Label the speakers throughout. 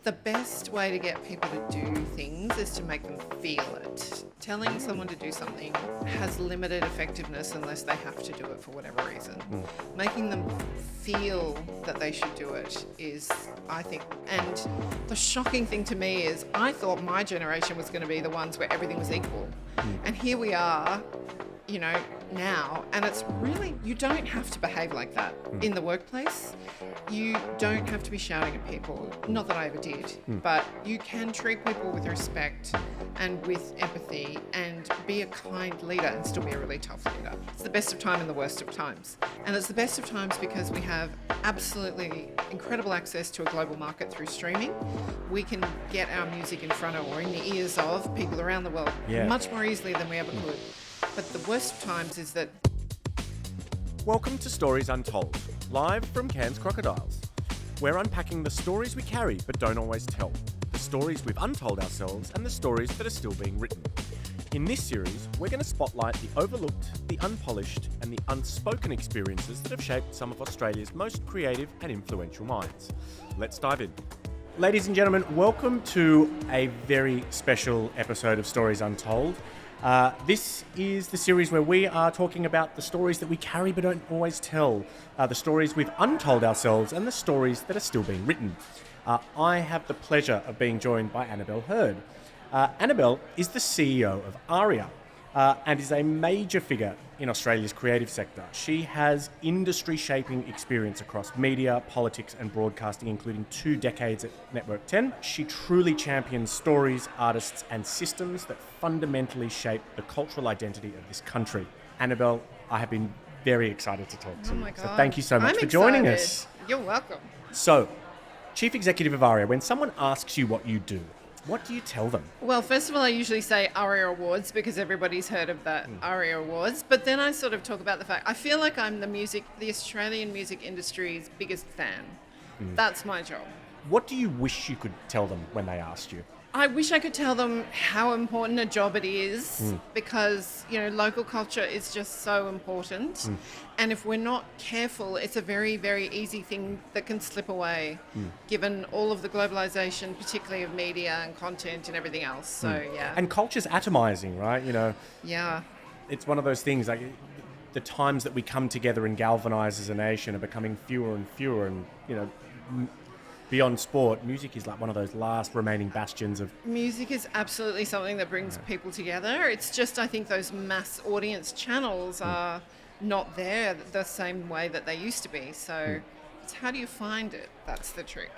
Speaker 1: The best way to get people to do things is to make them feel it. Telling someone to do something has limited effectiveness unless they have to do it for whatever reason. Making them feel that they should do it is, I think, and the shocking thing to me is I thought my generation was going to be the ones where everything was equal. And here we are, you know, now, and it's really, you don't have to behave like that in the workplace. You don't have to be shouting at people. Not that I ever did, but you can treat people with respect and with empathy and be a kind leader and still be a really tough leader. It's the best of time and the worst of times. And it's the best of times because we have absolutely incredible access to a global market through streaming. We can get our music in front of or in the ears of people around the world much more easily than we ever could. But the worst of times is that...
Speaker 2: Welcome to Stories Untold, live from Cairns Crocodiles. We're unpacking the stories we carry but don't always tell, the stories we've untold ourselves and the stories that are still being written. In this series, we're going to spotlight the overlooked, the unpolished and the unspoken experiences that have shaped some of Australia's most creative and influential minds. Let's dive in. Ladies and gentlemen, welcome to a very special episode of Stories Untold. This is the series where we are talking about the stories that we carry but don't always tell, the stories we've untold ourselves and the stories that are still being written. I have the pleasure of being joined by Annabelle Herd. Annabelle is the CEO of ARIA and is a major figure in Australia's creative sector. She has industry-shaping experience across media, politics and broadcasting, including 2 decades at Network 10. She truly champions stories, artists and systems that fundamentally shape the cultural identity of this country. Annabelle, I have been very excited to talk to you.
Speaker 1: Oh my God.
Speaker 2: So thank you so much
Speaker 1: I'm
Speaker 2: for joining
Speaker 1: excited.
Speaker 2: us.
Speaker 1: You're welcome.
Speaker 2: So, Chief Executive of ARIA, when someone asks you what you do, what do you tell them?
Speaker 1: Well, first of all, I usually say ARIA Awards because everybody's heard of the ARIA Awards. But then I sort of talk about the fact, I feel like I'm the Australian music industry's biggest fan. That's my job.
Speaker 2: What do you wish you could tell them when they asked you?
Speaker 1: I wish I could tell them how important a job it is because, you know, local culture is just so important. And if we're not careful, it's a very, very easy thing that can slip away given all of the globalization, particularly of media and content and everything else. So, yeah.
Speaker 2: And culture's atomizing, right? You know,
Speaker 1: Yeah.
Speaker 2: it's one of those things, like the times that we come together and galvanize as a nation are becoming fewer and fewer. And, you know, beyond sport, music is like one of those last remaining bastions of...
Speaker 1: Music is absolutely something that brings people together. It's just, I think those mass audience channels are not there the same way that they used to be. So it's how do you find it? That's the trick.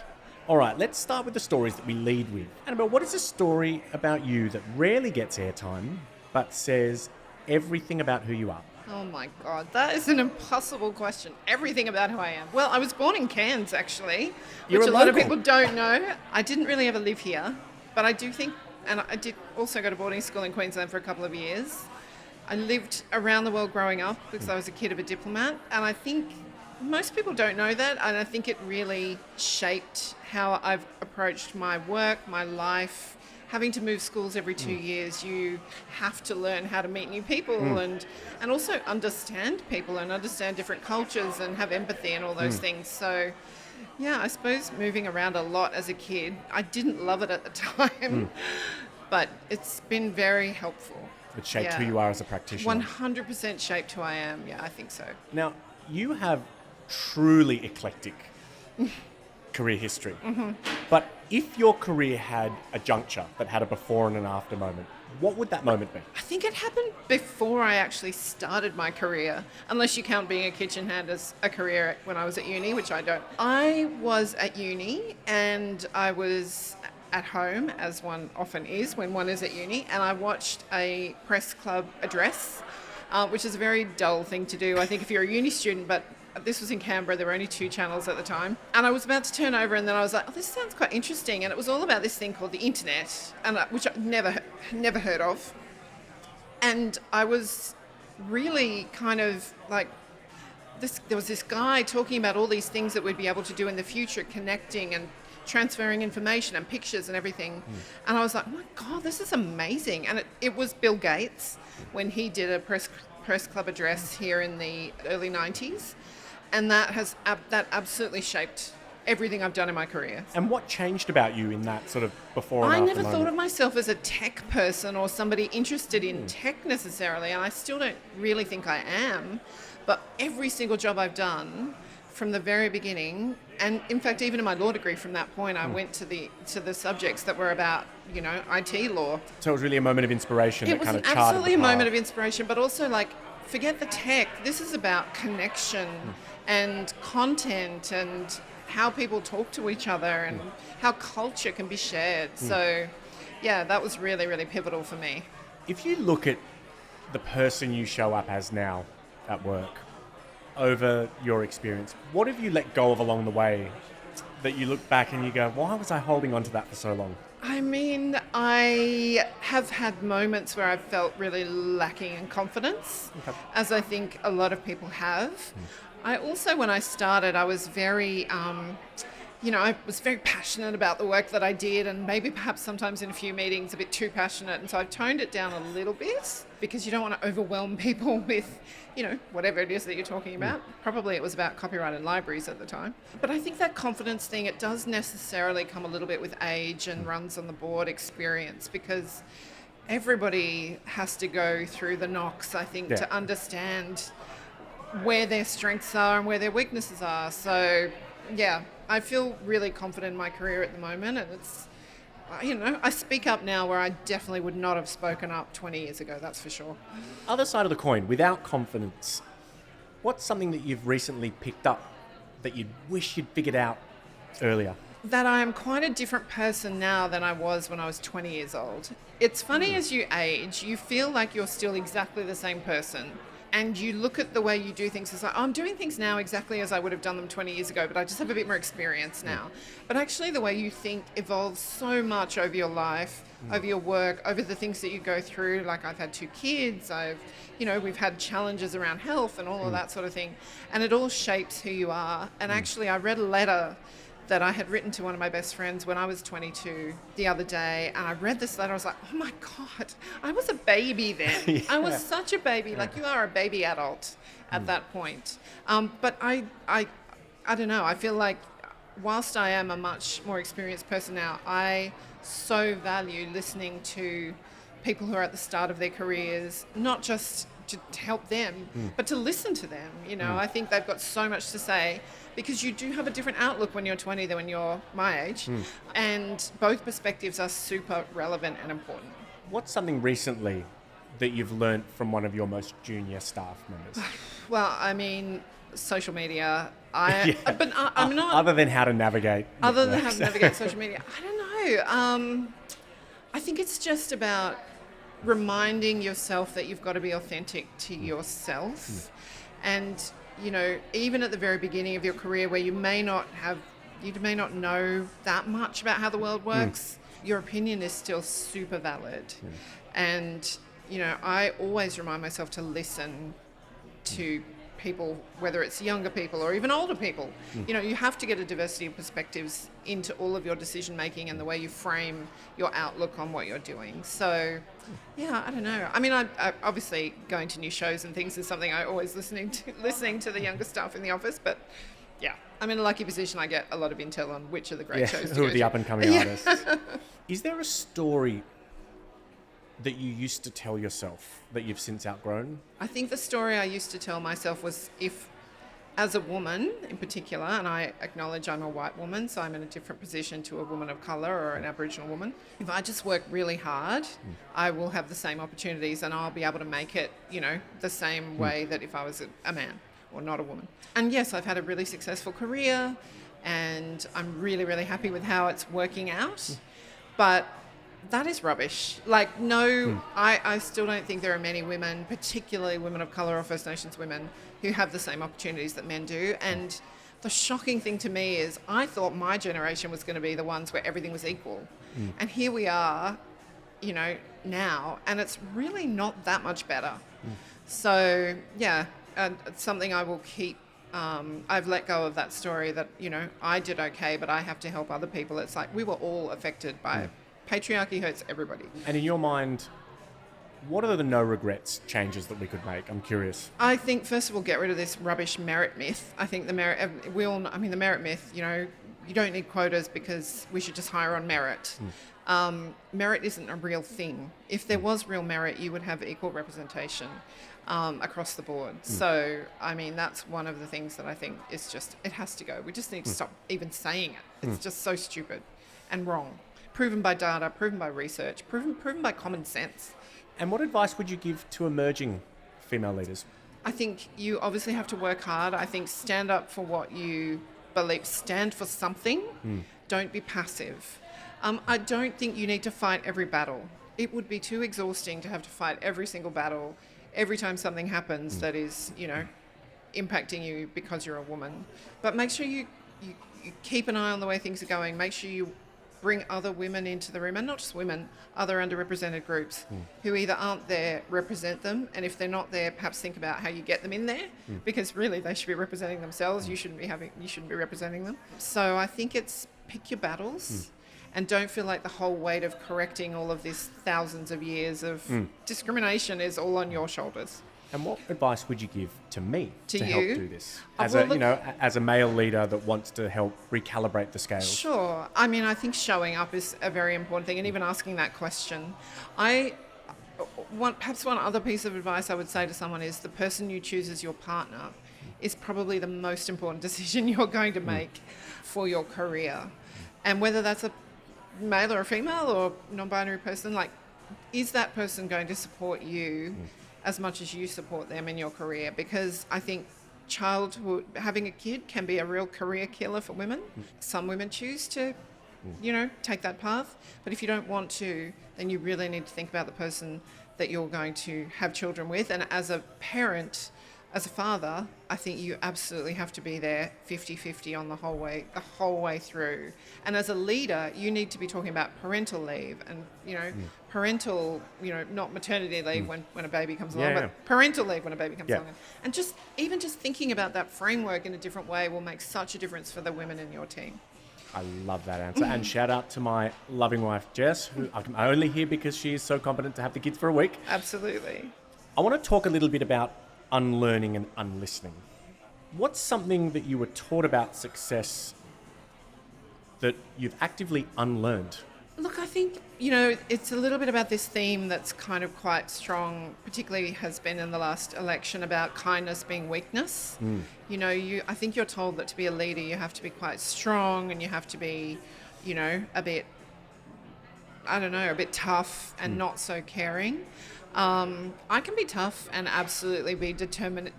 Speaker 2: All right, let's start with the stories that we lead with. Annabelle, what is a story about you that rarely gets airtime but says everything about who you are?
Speaker 1: Oh my God, that is an impossible question. Everything about who I am. Well, I was born in Cairns, actually,
Speaker 2: You're
Speaker 1: which
Speaker 2: a
Speaker 1: a lot of
Speaker 2: local.
Speaker 1: people don't know. I didn't really ever live here, but I do think, and I did also go to boarding school in Queensland for a couple of years. I lived around the world growing up because I was a kid of a diplomat, and I think most people don't know that, and I think it really shaped how I've approached my work, my life. Having to move schools every 2 years, you have to learn how to meet new people and also understand people and understand different cultures and have empathy and all those things. So, yeah, I suppose moving around a lot as a kid, I didn't love it at the time, but it's been very helpful.
Speaker 2: It shaped who you are as a practitioner.
Speaker 1: 100% shaped who I am. Yeah, I think so.
Speaker 2: Now, you have truly eclectic career history. But if your career had a juncture that had a before and an after moment, what would that moment be?
Speaker 1: I think it happened before I actually started my career, unless you count being a kitchen hand as a career when I was at uni, which I don't. I was at uni and I was at home, as one often is when one is at uni, and I watched a press club address, which is a very dull thing to do, I think, if you're a uni student, but this was in Canberra, there were only 2 channels at the time. And I was about to turn over and then I was like, oh, this sounds quite interesting. And it was all about this thing called the internet, and which I'd never heard of. And I was really kind of like, there was this guy talking about all these things that we'd be able to do in the future, connecting and transferring information and pictures and everything. And I was like, oh my God, this is amazing. And it was Bill Gates when he did a press club address here in the early 90s. And that absolutely shaped everything I've done in my career.
Speaker 2: And what changed about you in that sort of before and
Speaker 1: I
Speaker 2: after
Speaker 1: never
Speaker 2: moment?
Speaker 1: thought of myself as a tech person or somebody interested in tech necessarily, and I still don't really think I am. But every single job I've done from the very beginning, and in fact, even in my law degree from that point, I went to the subjects that were about, IT law.
Speaker 2: So it was really a moment of inspiration
Speaker 1: It
Speaker 2: that kind
Speaker 1: was
Speaker 2: of charted
Speaker 1: absolutely a
Speaker 2: the path.
Speaker 1: moment of inspiration, but also like, forget the tech. This is about connection and content and how people talk to each other and how culture can be shared. So, yeah, that was really, really pivotal for me.
Speaker 2: If you look at the person you show up as now at work over your experience, what have you let go of along the way that you look back and you go, why was I holding on to that for so long?
Speaker 1: I mean, I have had moments where I've felt really lacking in confidence, as I think a lot of people have. I also, when I started, I was very, I was very passionate about the work that I did, and maybe perhaps sometimes in a few meetings a bit too passionate. And so I've toned it down a little bit because you don't want to overwhelm people with, whatever it is that you're talking about. Probably it was about copyright and libraries at the time. But I think that confidence thing, it does necessarily come a little bit with age and runs on the board experience, because everybody has to go through the knocks, I think, to understand where their strengths are and where their weaknesses are. So, yeah, I feel really confident in my career at the moment, and it's, I speak up now where I definitely would not have spoken up 20 years ago, that's for sure.
Speaker 2: Other side of the coin, without confidence, what's something that you've recently picked up that you wish you'd figured out earlier?
Speaker 1: That I am quite a different person now than I was when I was 20 years old. It's funny, as you age, you feel like you're still exactly the same person. And you look at the way you do things, it's like, I'm doing things now exactly as I would have done them 20 years ago, but I just have a bit more experience now. But actually the way you think evolves so much over your life, over your work, over the things that you go through. Like, I've had 2 kids, we've had challenges around health and all of that sort of thing. And it all shapes who you are. And actually I read a letter that I had written to one of my best friends when I was 22 the other day, and I read this letter. I was like, oh my God, I was a baby then. I was such a baby. Like, you are a baby adult at that point. But I don't know. I feel like whilst I am a much more experienced person now, I so value listening to people who are at the start of their careers, not just to help them, but to listen to them. I think they've got so much to say, because you do have a different outlook when you're 20 than when you're my age. And both perspectives are super relevant and important.
Speaker 2: What's something recently that you've learned from one of your most junior staff members?
Speaker 1: Well, I mean, social media. But I'm not...
Speaker 2: Other than how to navigate.
Speaker 1: Other than how to navigate social media. I don't know. I think it's just about reminding yourself that you've got to be authentic to yourself. And, even at the very beginning of your career, where you may not know that much about how the world works, your opinion is still super valid. And, I always remind myself to listen to people, whether it's younger people or even older people. You have to get a diversity of perspectives into all of your decision making and the way you frame your outlook on what you're doing. So, yeah, I don't know. I mean, I obviously going to new shows and things is something I always listening to the younger staff in the office. But yeah, I'm in a lucky position. I get a lot of intel on which are the great shows to
Speaker 2: who
Speaker 1: go
Speaker 2: are the
Speaker 1: to.
Speaker 2: up and coming artists. Is there a story that you used to tell yourself that you've since outgrown?
Speaker 1: I think the story I used to tell myself was, if, as a woman in particular, and I acknowledge I'm a white woman, so I'm in a different position to a woman of colour or an Aboriginal woman, if I just work really hard, I will have the same opportunities and I'll be able to make it, the same way that if I was a man or not a woman. And yes, I've had a really successful career and I'm really, really happy with how it's working out. But that is rubbish. Like, no, I still don't think there are many women, particularly women of colour or First Nations women, who have the same opportunities that men do. And the shocking thing to me is I thought my generation was going to be the ones where everything was equal. And here we are, now, and it's really not that much better. So, yeah, it's something I will keep. I've let go of that story that, I did okay, but I have to help other people. It's like we were all affected by patriarchy hurts everybody. And
Speaker 2: in your mind, what are the no regrets changes that we could make? I'm curious.
Speaker 1: I think, first of all, get rid of this rubbish merit myth. I think the merit myth, you don't need quotas because we should just hire on merit. Merit isn't a real thing. If there was real merit, you would have equal representation across the board. So, I mean, that's one of the things that I think is just, it has to go. We just need to stop even saying it. It's just so stupid and wrong. Proven by data, proven by research, proven by common sense.
Speaker 2: And what advice would you give to emerging female leaders?
Speaker 1: I think you obviously have to work hard. I think stand up for what you believe. Stand for something. Don't be passive. I don't think you need to fight every battle. It would be too exhausting to have to fight every single battle every time something happens that is, impacting you because you're a woman. But make sure you keep an eye on the way things are going. Make sure you bring other women into the room, and not just women, other underrepresented groups who either aren't there, represent them, and if they're not there, perhaps think about how you get them in there, because really they should be representing themselves. You shouldn't be representing them. So I think it's pick your battles. And don't feel like the whole weight of correcting all of this thousands of years of discrimination is all on your shoulders.
Speaker 2: And what advice would you give to me to help do this? As as a male leader that wants to help recalibrate the scales.
Speaker 1: Sure. I mean, I think showing up is a very important thing, and even asking that question. Perhaps one other piece of advice I would say to someone is the person you choose as your partner is probably the most important decision you're going to make for your career. And whether that's a male or a female or non-binary person, is that person going to support you as much as you support them in your career? Because I think having a kid can be a real career killer for women. Some women choose to, take that path. But if you don't want to, then you really need to think about the person that you're going to have children with. And as a parent, as a father, I think you absolutely have to be there 50-50 on the whole way through. And as a leader, you need to be talking about parental leave and, parental, not maternity leave when a baby comes along, but parental leave when a baby comes along. And just thinking about that framework in a different way will make such a difference for the women in your team.
Speaker 2: I love that answer. And shout out to my loving wife, Jess, who I'm only here because she is so competent to have the kids for a week.
Speaker 1: Absolutely.
Speaker 2: I want to talk a little bit about unlearning and unlistening. What's something that you were taught about success that you've actively unlearned?
Speaker 1: Look, I think, it's a little bit about this theme that's kind of quite strong, particularly has been in the last election, about kindness being weakness. I think you're told that to be a leader, you have to be quite strong and you have to be, a bit tough and not so caring. I can be tough and absolutely be determined,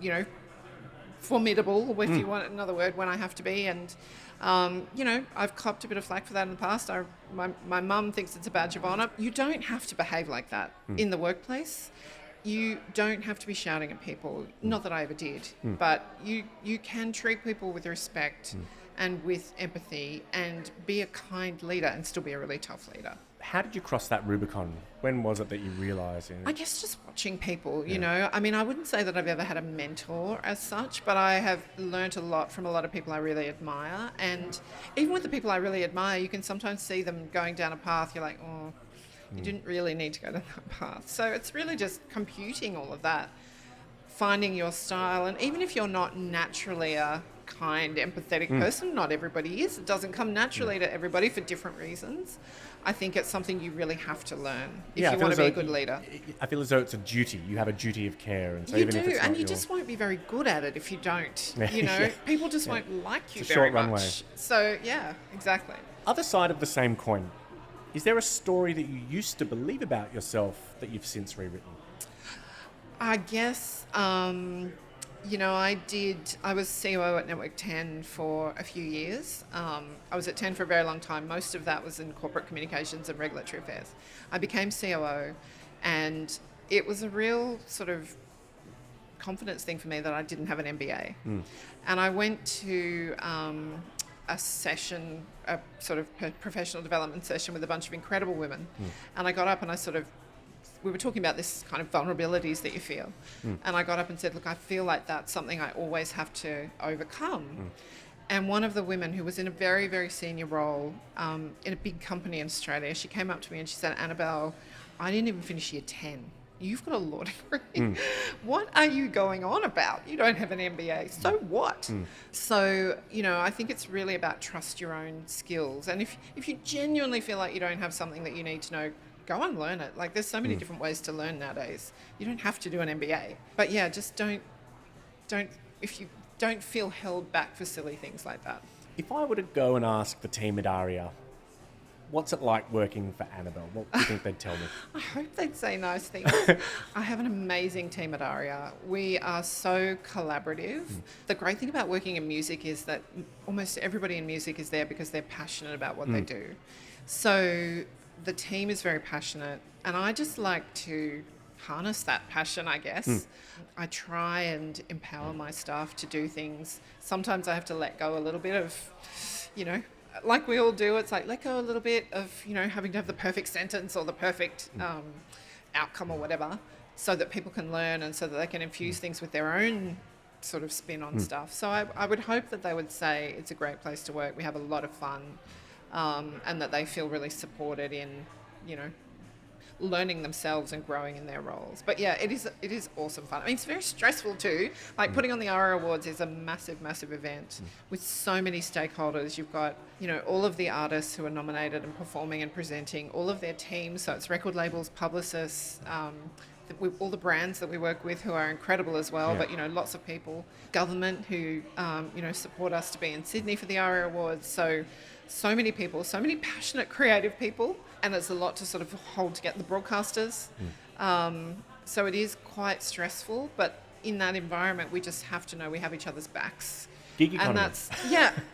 Speaker 1: formidable, if you want another word, when I have to be. And, I've copped a bit of flack for that in the past. My mum thinks it's a badge of honour. You don't have to behave like that in the workplace. You don't have to be shouting at people. Not that I ever did. But you can treat people with respect and with empathy and be a kind leader and still be a really tough leader.
Speaker 2: How did you cross that Rubicon? When was it that you realised?
Speaker 1: I guess just watching people, I mean, I wouldn't say that I've ever had a mentor as such, but I have learnt a lot from a lot of people I really admire. And even with the people I really admire, you can sometimes see them going down a path. You're like, oh, you didn't really need to go down that path. So it's really just computing all of that, finding your style. And even if you're not naturally a kind, empathetic person, not everybody is. It doesn't come naturally to everybody for different reasons. I think it's something you really have to learn if you want to be a good leader.
Speaker 2: I feel as though it's a duty. You have a duty of care. And so
Speaker 1: you
Speaker 2: even
Speaker 1: do,
Speaker 2: if it's
Speaker 1: and
Speaker 2: not
Speaker 1: you just won't be very good at it if you don't. People just won't like you
Speaker 2: it's a
Speaker 1: very
Speaker 2: short
Speaker 1: much.
Speaker 2: Runway.
Speaker 1: So, yeah, exactly.
Speaker 2: Other side of the same coin, is there a story that you used to believe about yourself that you've since rewritten?
Speaker 1: I guess... I was COO at Network 10 for a few years. I was at 10 for a very long time. Most of that was in corporate communications and regulatory affairs. I became COO, and it was a real sort of confidence thing for me that I didn't have an MBA. And I went to a session, a sort of professional development session with a bunch of incredible women. And I got up and we were talking about this kind of vulnerabilities that you feel. And I got up and said, look, I feel like that's something I always have to overcome. And one of the women who was in a very, very senior role in a big company in Australia, she came up to me and she said, Annabelle, I didn't even finish year 10. you've got a law degree. What are you going on about? You don't have an MBA. So what? So, I think it's really about trust your own skills. And if you genuinely feel like you don't have something that you need to know, go and learn it. Like, there's so many different ways to learn nowadays. You don't have to do an MBA. But yeah, just don't if you don't feel held back for silly things like that.
Speaker 2: If I were to go and ask the team at ARIA, what's it like working for Annabelle? What do you think they'd tell me?
Speaker 1: I hope they'd say nice things. I have an amazing team at ARIA. We are so collaborative. The great thing about working in music is that almost everybody in music is there because they're passionate about what they do. So the team is very passionate, and I just like to harness that passion, I guess. I try and empower my staff to do things. Sometimes I have to let go a little bit of, like we all do. It's like, let go a little bit of, having to have the perfect sentence or the perfect outcome or whatever, so that people can learn and so that they can infuse things with their own sort of spin on stuff. So I would hope that they would say it's a great place to work. We have a lot of fun, and that they feel really supported in, learning themselves and growing in their roles. But yeah, it is awesome fun. I mean, it's very stressful too. Like, putting on the ARIA Awards is a massive event with so many stakeholders. You've got, all of the artists who are nominated and performing and presenting, all of their teams. So it's record labels, publicists, all the brands that we work with who are incredible as well. But, lots of people, government who, support us to be in Sydney for the ARIA Awards. So many people, so many passionate, creative people, and it's a lot to sort of hold together, the broadcasters. So it is quite stressful, but in that environment, we just have to know we have each other's backs.
Speaker 2: Gig economy.
Speaker 1: And that's,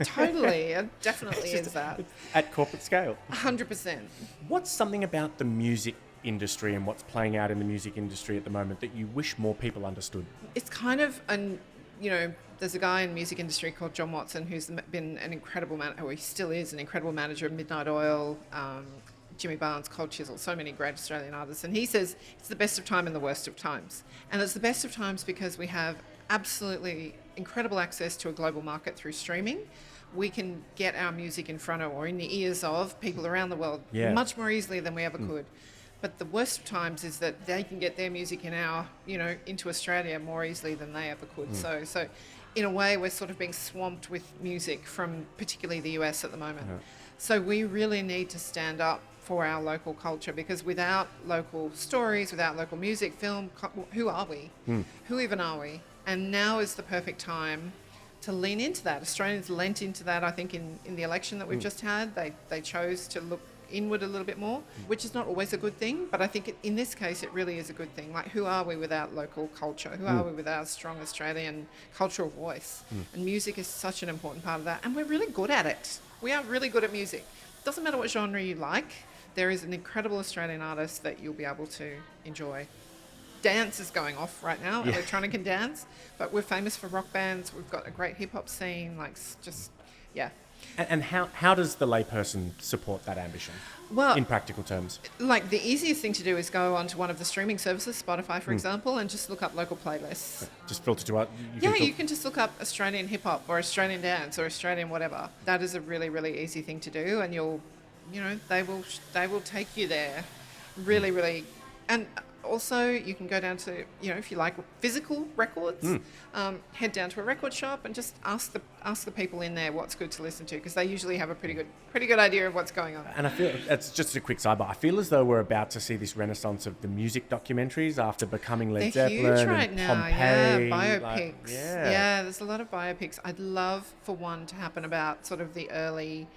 Speaker 1: totally. It definitely is that.
Speaker 2: At corporate scale.
Speaker 1: 100%.
Speaker 2: What's something about the music industry and what's playing out in the music industry at the moment that you wish more people understood?
Speaker 1: It's kind of there's a guy in the music industry called John Watson who's been an incredible he still is an incredible manager of Midnight Oil, Jimmy Barnes, Cold Chisel, so many great Australian artists. And he says it's the best of time and the worst of times. And it's the best of times because we have absolutely incredible access to a global market through streaming. We can get our music in front of or in the ears of people around the world much more easily than we ever could. But the worst of times is that they can get their music into Australia more easily than they ever could. So in a way, we're sort of being swamped with music from particularly the US at the moment. So we really need to stand up for our local culture, because without local stories, without local music, film, who are we? Who even are we? And now is the perfect time to lean into that. Australians lent into that, I think, in the election that we've just had. They chose to look inward a little bit more, which is not always a good thing, but I think in this case it really is a good thing. Like, who are we without local culture? Who are we without a strong Australian cultural voice? And music is such an important part of that, and we're really good at it. We are really good at music. Doesn't matter what genre you like, there is an incredible Australian artist that you'll be able to enjoy. Dance is going off right now, electronic and dance, but we're famous for rock bands. We've got a great hip-hop scene, And
Speaker 2: how does the layperson support that ambition? Well, in practical terms,
Speaker 1: like, the easiest thing to do is go onto one of the streaming services, Spotify, for example, and just look up local playlists.
Speaker 2: Just filter to what
Speaker 1: you can just look up Australian hip hop or Australian dance or Australian whatever. That is a really, really easy thing to do, and they will take you there, really, really. And also, you can go down to, if you like physical records, head down to a record shop and just ask the people in there what's good to listen to, because they usually have a pretty good idea of what's going on.
Speaker 2: And I feel, it's just a quick sidebar, I feel as though we're about to see this renaissance of the music documentaries after becoming Led Zeppelin.
Speaker 1: They're huge right now.
Speaker 2: Pompeii,
Speaker 1: biopics. There's a lot of biopics. I'd love for one to happen about sort of the early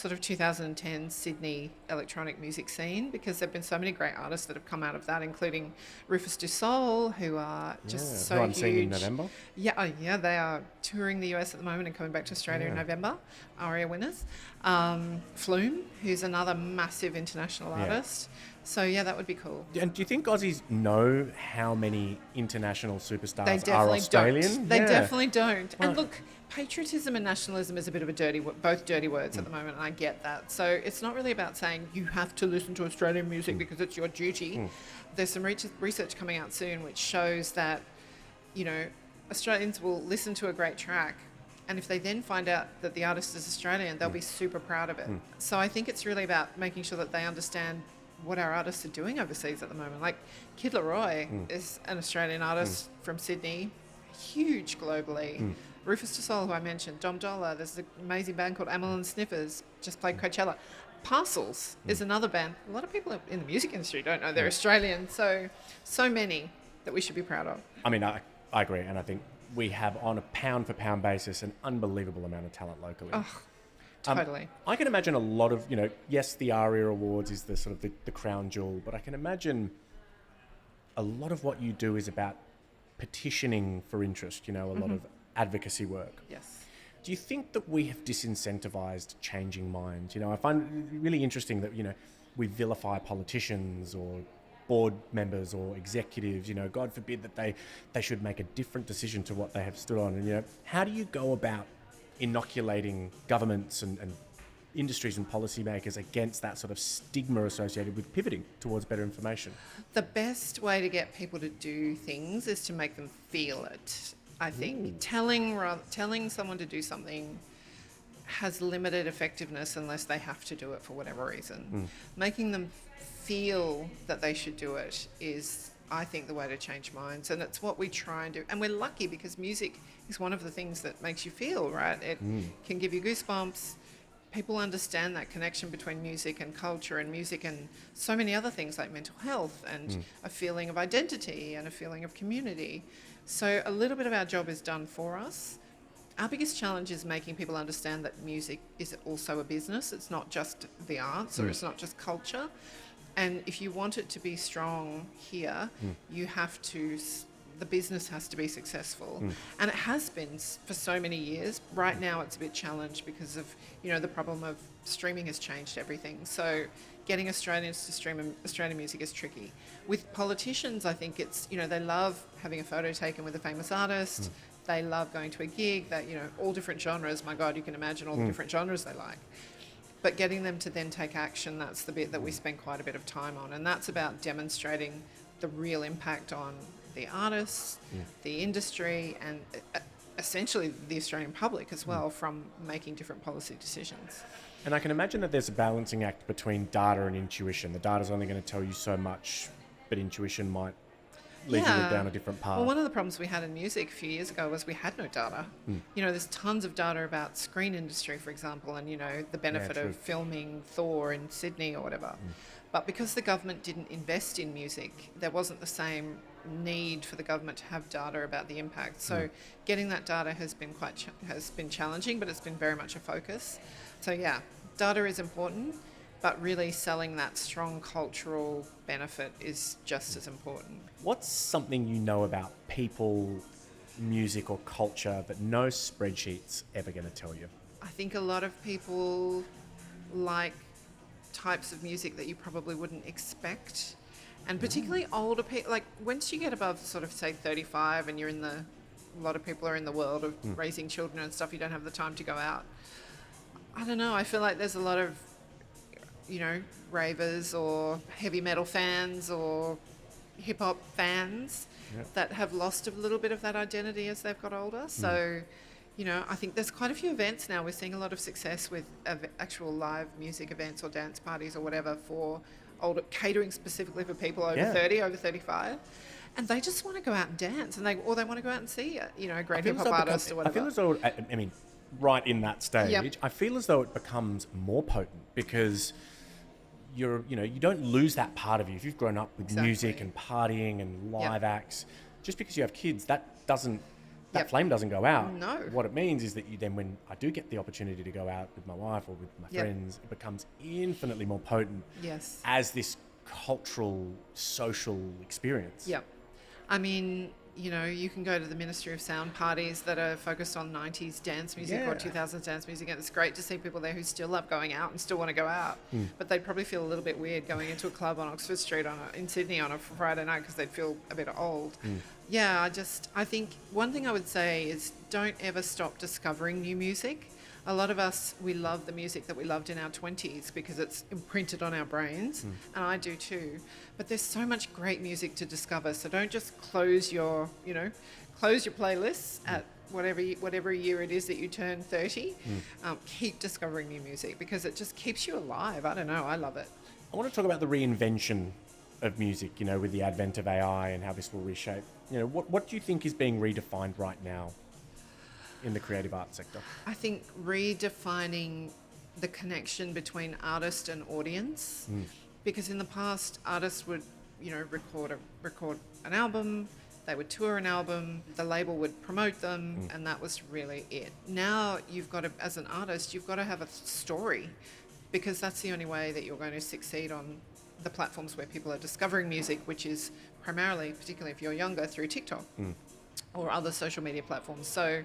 Speaker 1: 2010 Sydney electronic music scene, because there have been so many great artists that have come out of that, including Rufus Du Sol, who are just so
Speaker 2: who I'm
Speaker 1: huge.
Speaker 2: seeing in November.
Speaker 1: They are touring the US at the moment and coming back to Australia in November. ARIA winners. Flume, who's another massive international artist. So that would be cool.
Speaker 2: And do you think Aussies know how many international superstars
Speaker 1: are
Speaker 2: Australian?
Speaker 1: They definitely don't. Well, and look, patriotism and nationalism is a bit of both dirty words at the moment, and I get that. So it's not really about saying you have to listen to Australian music because it's your duty. There's some research coming out soon which shows that, Australians will listen to a great track, and if they then find out that the artist is Australian, they'll be super proud of it. So I think it's really about making sure that they understand what our artists are doing overseas at the moment. Like Kid Leroy is an Australian artist from Sydney, huge globally. Rufus Du Sol, who I mentioned, Dom Dollar, there's an amazing band called Amyl and Sniffers, just played Coachella. Parcels is another band. A lot of people in the music industry don't know they're Australian, so many that we should be proud of.
Speaker 2: I mean, I agree, and I think we have, on a pound-for-pound basis, an unbelievable amount of talent locally.
Speaker 1: Oh, totally.
Speaker 2: I can imagine a lot of, yes, the ARIA Awards is the sort of the crown jewel, but I can imagine a lot of what you do is about petitioning for interest, a lot of advocacy work.
Speaker 1: Yes.
Speaker 2: Do you think that we have disincentivized changing minds? I find it really interesting that, we vilify politicians or board members or executives, God forbid that they should make a different decision to what they have stood on. And, how do you go about inoculating governments and industries and policymakers against that sort of stigma associated with pivoting towards better information?
Speaker 1: The best way to get people to do things is to make them feel it. I think telling someone to do something has limited effectiveness unless they have to do it for whatever reason. Making them feel that they should do it is, I think, the way to change minds, and it's what we try and do. And we're lucky because music is one of the things that makes you feel, right? It can give you goosebumps. People understand that connection between music and culture and music and so many other things like mental health and a feeling of identity and a feeling of community. So a little bit of our job is done for us. Our biggest challenge is making people understand that music is also a business. It's not just the arts or it's not just culture. And if you want it to be strong here, you have to... the business has to be successful. And it has been for so many years. Right now it's a bit challenged because of, the problem of streaming has changed everything. So getting Australians to stream Australian music is tricky. With politicians, I think it's, they love having a photo taken with a famous artist. They love going to a gig that, all different genres. My God, you can imagine all the different genres they like. But getting them to then take action, that's the bit that we spend quite a bit of time on. And that's about demonstrating the real impact on the artists, the industry, and essentially the Australian public as well from making different policy decisions.
Speaker 2: And I can imagine that there's a balancing act between data and intuition. The data's only going to tell you so much, but intuition might lead you down a different path.
Speaker 1: Well, one of the problems we had in music a few years ago was we had no data. There's tons of data about screen industry, for example, and, the benefit of filming Thor in Sydney or whatever. But because the government didn't invest in music, there wasn't the same need for the government to have data about the impact. So getting that data has been has been challenging, but it's been very much a focus. So data is important, but really selling that strong cultural benefit is just as important.
Speaker 2: What's something you know about people, music or culture that no spreadsheet's ever going to tell you?
Speaker 1: I think a lot of people like types of music that you probably wouldn't expect. And particularly older people, like once you get above sort of say 35 and a lot of people are in the world of raising children and stuff, you don't have the time to go out. I don't know, I feel like there's a lot of, ravers or heavy metal fans or hip hop fans that have lost a little bit of that identity as they've got older. So, I think there's quite a few events now. We're seeing a lot of success with actual live music events or dance parties or whatever for older, catering specifically for people over 30, over 35. And they just want to go out and dance, and they want to go out and see a great hip hop artist or whatever.
Speaker 2: I feel as though, right in that stage, I feel as though it becomes more potent because you don't lose that part of you. If you've grown up with music and partying and live acts, just because you have kids, that flame doesn't go out.
Speaker 1: No.
Speaker 2: What it means is that when I do get the opportunity to go out with my wife or with my friends, it becomes infinitely more potent as this cultural, social experience.
Speaker 1: Yep. I mean, you can go to the Ministry of Sound parties that are focused on 90s dance music or 2000s dance music, and it's great to see people there who still love going out and still want to go out. But they'd probably feel a little bit weird going into a club on Oxford Street in Sydney on a Friday night because they'd feel a bit old. I think one thing I would say is don't ever stop discovering new music. A lot of us, we love the music that we loved in our 20s because it's imprinted on our brains, and I do too. But there's so much great music to discover, so don't just close your playlists at whatever year it is that you turn 30. Keep discovering new music because it just keeps you alive. I don't know, I love it.
Speaker 2: I want to talk about the reinvention of music, with the advent of AI and how this will reshape. What do you think is being redefined right now in the creative arts sector?
Speaker 1: I think redefining the connection between artist and audience, because in the past artists would, record an album, they would tour an album, the label would promote them, and that was really it. Now you've got to, as an artist, you've got to have a story, because that's the only way that you're going to succeed on the platforms where people are discovering music, which is primarily, particularly if you're younger, through TikTok or other social media platforms. So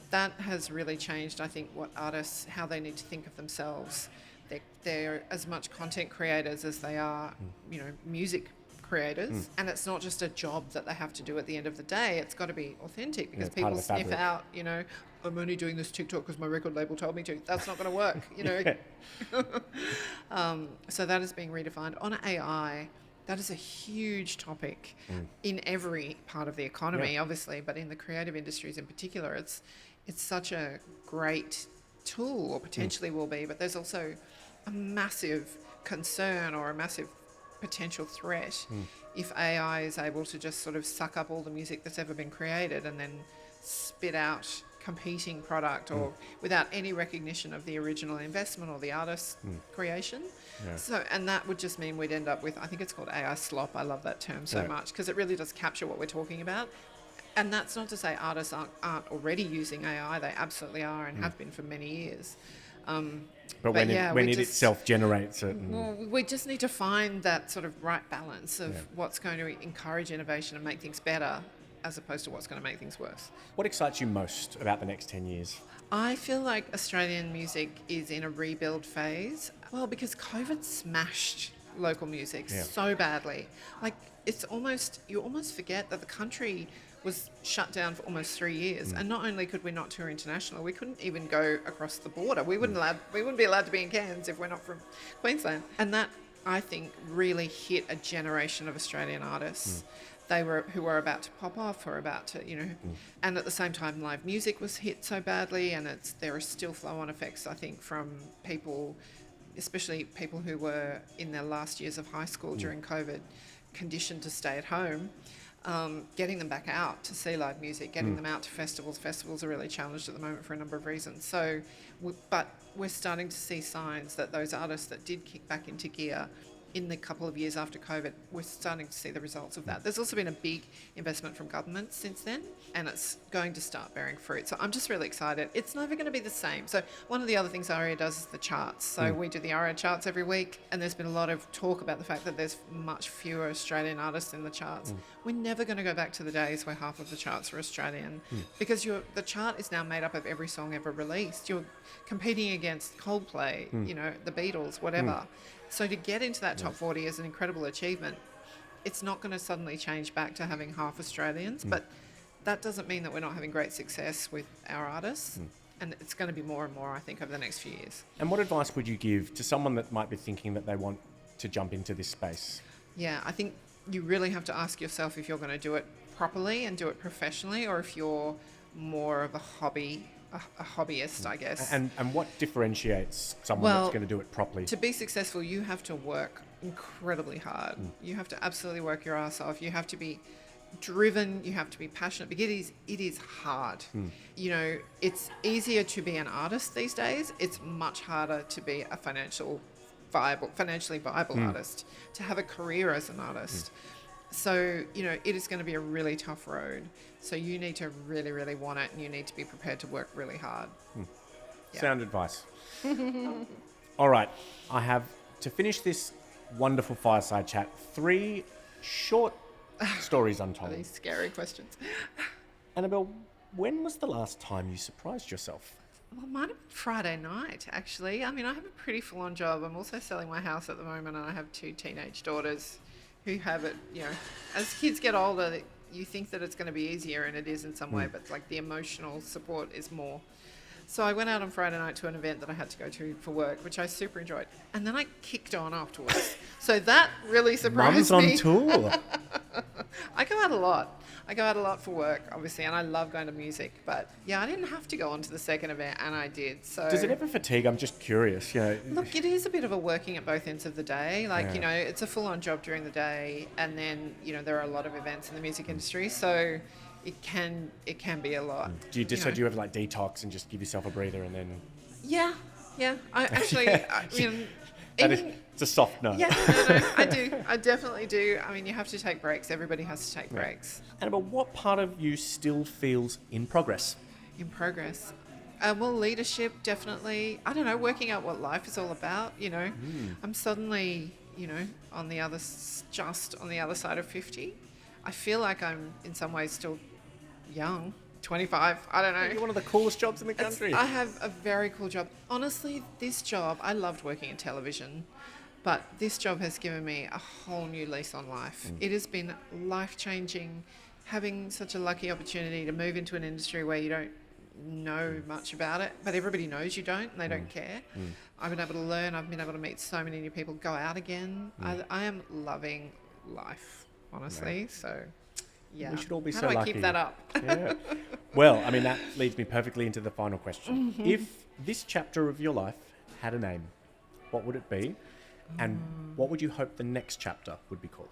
Speaker 1: that has really changed, I think, what artists, how they need to think of themselves. They're as much content creators as they are, music creators. And it's not just a job that they have to do at the end of the day. It's got to be authentic, because people sniff out, I'm only doing this TikTok because my record label told me to. That's not going to work, So that is being redefined. On AI, that is a huge topic in every part of the economy, obviously, but in the creative industries in particular, it's such a great tool, or potentially will be, but there's also a massive concern or a massive potential threat if AI is able to just sort of suck up all the music that's ever been created and then spit out competing product or without any recognition of the original investment or the artist's creation. So, and that would just mean we'd end up with, I think it's called AI slop. I love that term so much, because it really does capture what we're talking about. And that's not to say artists aren't already using AI. They absolutely are and have been for many years.
Speaker 2: But when it itself generates it.
Speaker 1: Well, we just need to find that sort of right balance of what's going to encourage innovation and make things better, as opposed to what's going to make things worse.
Speaker 2: What excites you most about the next 10 years?
Speaker 1: I feel like Australian music is in a rebuild phase. Well, because COVID smashed local music so badly. Like, you almost forget that the country was shut down for almost 3 years. And not only could we not tour international, we couldn't even go across the border. We wouldn't be allowed to be in Cairns if we're not from Queensland. And that, I think, really hit a generation of Australian artists. Who were about to pop off or about to, and at the same time live music was hit so badly, and there are still flow-on effects, I think, from people, especially people who were in their last years of high school during COVID, conditioned to stay at home. Getting them back out to see live music, getting them out to festivals. Festivals are really challenged at the moment for a number of reasons. So, but we're starting to see signs that those artists that did kick back into gear in the couple of years after COVID, we're starting to see the results of that. There's also been a big investment from government since then, and it's going to start bearing fruit. So I'm just really excited. It's never going to be the same. So one of the other things ARIA does is the charts. So we do the ARIA charts every week, and there's been a lot of talk about the fact that there's much fewer Australian artists in the charts. We're never going to go back to the days where half of the charts are Australian, because the chart is now made up of every song ever released. You're competing against Coldplay, the Beatles, whatever. So to get into that top 40 is an incredible achievement. It's not going to suddenly change back to having half Australians, but that doesn't mean that we're not having great success with our artists. And it's going to be more and more, I think, over the next few years.
Speaker 2: And what advice would you give to someone that might be thinking that they want to jump into this space?
Speaker 1: Yeah, I think you really have to ask yourself if you're going to do it properly and do it professionally, or if you're more of a hobbyist, I guess.
Speaker 2: And what differentiates someone that's going to do it properly?
Speaker 1: To be successful, you have to work incredibly hard. You have to absolutely work your ass off. You have to be driven. You have to be passionate, because it is hard. It's easier to be an artist these days. It's much harder to be a financially viable artist, to have a career as an artist. So, it is going to be a really tough road. So you need to really, really want it, and you need to be prepared to work really hard.
Speaker 2: Sound advice. All right. I have, to finish this wonderful fireside chat, 3 short stories untold.
Speaker 1: These scary questions.
Speaker 2: Annabelle, when was the last time you surprised yourself?
Speaker 1: Well, it might have been Friday night, actually. I mean, I have a pretty full-on job. I'm also selling my house at the moment, and I have 2 teenage daughters who have it, as kids get older, you think that it's going to be easier, and it is in some way, but like the emotional support is more. So I went out on Friday night to an event that I had to go to for work, which I super enjoyed. And then I kicked on afterwards. So that really surprised
Speaker 2: Mum's
Speaker 1: me.
Speaker 2: on tour.
Speaker 1: I go out a lot. I go out a lot for work, obviously, and I love going to music. But yeah, I didn't have to go on to the second event, and I did. So
Speaker 2: Does it ever fatigue? I'm just curious.
Speaker 1: look, it is a bit of a working at both ends of the day. Like, it's a full-on job during the day, and then, there are a lot of events in the music industry, so it can be a lot.
Speaker 2: Do you do you ever like detox and just give yourself a breather and then?
Speaker 1: Yeah. I actually,
Speaker 2: It's a soft no.
Speaker 1: Yeah, no, I do. I definitely do. I mean, you have to take breaks. Everybody has to take breaks.
Speaker 2: Annabelle, what part of you still feels in progress?
Speaker 1: In progress? Well, leadership, definitely. I don't know, working out what life is all about, I'm suddenly, on the other side of 50. I feel like I'm in some ways still young. 25, I don't know.
Speaker 2: You're one of the coolest jobs in the country.
Speaker 1: I have a very cool job. Honestly, this job, I loved working in television, but this job has given me a whole new lease on life. It has been life-changing, having such a lucky opportunity to move into an industry where you don't know much about it, but everybody knows you don't, and they don't care. I've been able to learn. I've been able to meet so many new people, go out again. I am loving life, honestly, so... Yeah.
Speaker 2: We should all be
Speaker 1: How
Speaker 2: so
Speaker 1: do I
Speaker 2: lucky.
Speaker 1: keep that up?
Speaker 2: Yeah. Well, I mean, that leads me perfectly into the final question. If this chapter of your life had a name, what would it be? And what would you hope the next chapter would be called?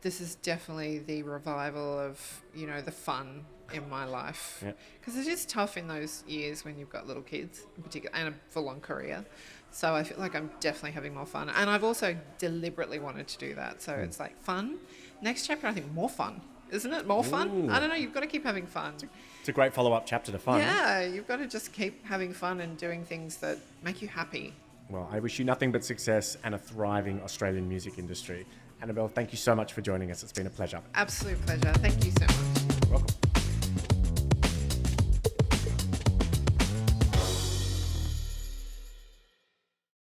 Speaker 1: This is definitely the revival of, the fun in my life. Because it is tough in those years when you've got little kids, in particular, and a full-on career. So I feel like I'm definitely having more fun. And I've also deliberately wanted to do that. So it's like fun. Next chapter, I think more fun. Isn't it? More fun?
Speaker 2: Ooh.
Speaker 1: I don't know. You've got to keep having fun.
Speaker 2: It's a great follow-up chapter to fun.
Speaker 1: Yeah, you've got to just keep having fun and doing things that make you happy.
Speaker 2: Well, I wish you nothing but success and a thriving Australian music industry. Annabelle, thank you so much for joining us. It's been a pleasure.
Speaker 1: Absolute pleasure. Thank you so much.
Speaker 2: You're welcome.